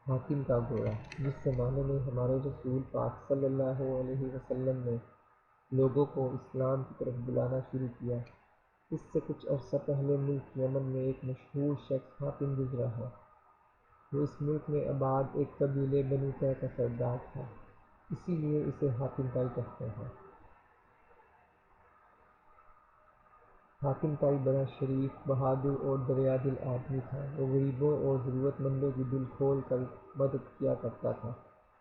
حاتم کا گھوڑا، جس زمانے میں ہمارے رسول پاک صلی اللہ علیہ وسلم نے لوگوں کو اسلام کی طرف بلانا شروع کیا، اس سے کچھ عرصہ پہلے ملک یمن میں ایک مشہور شخص حاتم گزرا ہے۔ وہ اس ملک میں آباد ایک قبیلے بنو طے کا سردار تھا، اسی لیے اسے حاتم طائی کہتے ہیں۔ حاتم طائی بڑا شریف، بہادر اور دریا دل آدمی تھا۔ وہ غریبوں اور ضرورت مندوں کی دل کھول کر مدد کیا کرتا تھا۔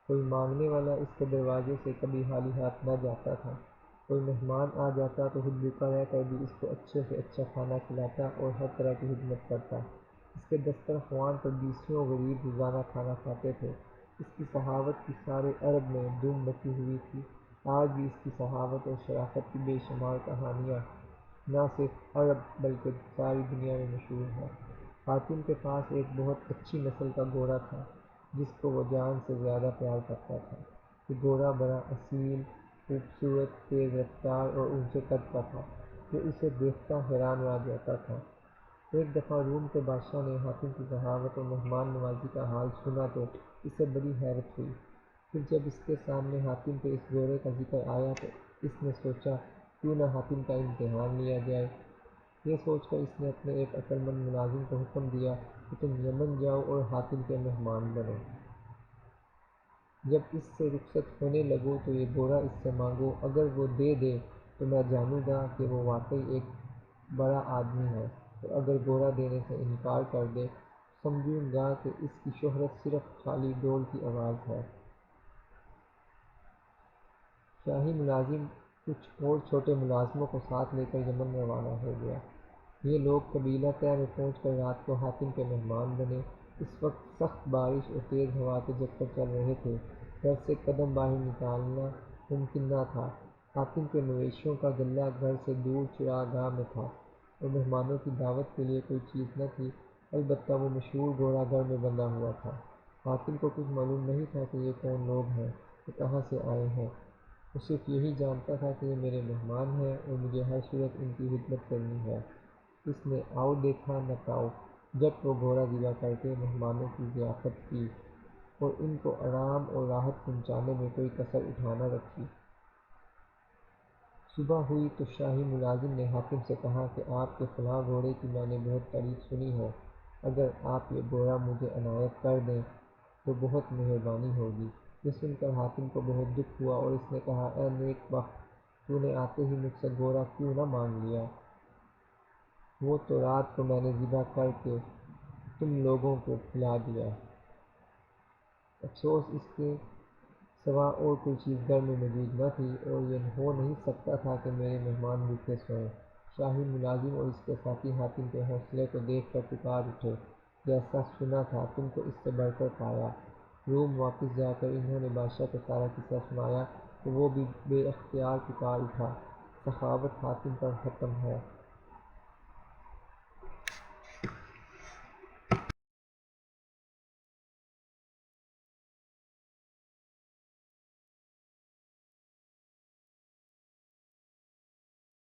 کوئی مانگنے والا اس کے دروازے سے کبھی خالی ہاتھ نہ جاتا تھا۔ کوئی مہمان آ جاتا تو خود بھوکا رہ کر بھی اس کو اچھے سے اچھا کھانا کھلاتا اور ہر طرح کی خدمت کرتا۔ اس کے دسترخوان پر بیسیوں غریب روزانہ کھانا کھاتے تھے۔ اس کی سخاوت کی سارے عرب میں دھوم مچی ہوئی تھی۔ آج بھی اس کی سخاوت اور شرافت کی بے شمار کہانیاں نہ صرف عرب بلکہ ساری دنیا میں مشہور ہے۔ حاتم کے پاس ایک بہت اچھی نسل کا گھوڑا تھا جس کو وہ جان سے زیادہ پیار کرتا تھا۔ یہ گھوڑا بڑا اصیل، خوبصورت، تیز رفتار اور اونچے قد کا تھا، جو اسے دیکھتا حیران رہ جاتا تھا۔ ایک دفعہ روم کے بادشاہ نے حاتم کی سخاوت اور مہمان نوازی کا حال سنا تو اسے بڑی حیرت ہوئی۔ پھر جب اس کے سامنے حاتم کے اس گھوڑے کا ذکر آیا تو اس نے سوچا کیوں نہ حاتم کا امتحان لیا جائے۔ یہ سوچ کر اس نے اپنے ایک عقل مند ملازم کو حکم دیا کہ تم یمن جاؤ اور حاتم کے مہمان بنو۔ جب اس سے رخصت ہونے لگو تو یہ گھوڑا اس سے مانگو، اگر وہ دے دے تو میں جانوں گا کہ وہ واقعی ایک بڑا آدمی ہے، اور اگر گھوڑا دینے سے انکار کر دے تو سمجھوں گا کہ اس کی شہرت صرف خالی ڈول کی آواز ہے۔ شاہی ملازم کچھ اور چھوٹے ملازموں کو ساتھ لے کر یمن روانہ ہو گیا۔ یہ لوگ قبیلہ طے میں پہنچ کر رات کو حاتم کے مہمان بنے۔ اس وقت سخت بارش اور تیز ہوا کے جھکڑ چل رہے تھے، گھر سے قدم باہر نکالنا ممکن نہ تھا۔ حاتم کے مویشیوں کا غلہ گھر سے دور چراگاہ میں تھا اور مہمانوں کی دعوت کے لیے کوئی چیز نہ تھی، البتہ وہ مشہور گھوڑا گھر میں بندھا ہوا تھا۔ حاتم کو کچھ معلوم نہیں تھا کہ یہ کون لوگ ہیں اور کہاں سے آئے ہیں۔ وہ صرف یہی جانتا تھا کہ یہ میرے مہمان ہیں اور مجھے ہر صورت ان کی خدمت کرنی ہے۔ اس نے آؤ دیکھا نہ تاؤ، جھٹ وہ گھوڑا ذبح کر کے مہمانوں کی ضیافت کی اور ان کو آرام اور راحت پہنچانے میں کوئی کسر اٹھا نہ رکھی۔ صبح ہوئی تو شاہی ملازم نے حاتم سے کہا کہ آپ کے فلاں گھوڑے کی میں نے بہت تعریف سنی ہے، اگر آپ یہ گھوڑا مجھے عنایت کر دیں تو بہت مہربانی ہوگی۔ یہ سن کر حاتم کو بہت دکھ ہوا اور اس نے کہا اے نیک بخت، تو نے آتے ہی مجھ سے گھوڑا کیوں نہ مانگ لیا؟ وہ تو رات کو میں نے ذبح کر کے تم لوگوں کو کھلا دیا۔ افسوس اس کے سوا اور کوئی چیز گھر میں موجود نہ تھی اور یہ ہو نہیں سکتا تھا کہ میرے مہمان بھوکے سوئیں۔ شاہی ملازم اور اس کے ساتھی حاتم کے حوصلے کو دیکھ کر پکار اٹھے، جیسا سنا تھا تم کو اس سے بڑھ کر پایا۔ روم واپس جا کر انہوں نے بادشاہ کو سارا قصہ سنایا تو وہ بھی بے اختیار پکار اٹھا، سخاوت حاتم پر ختم ہے۔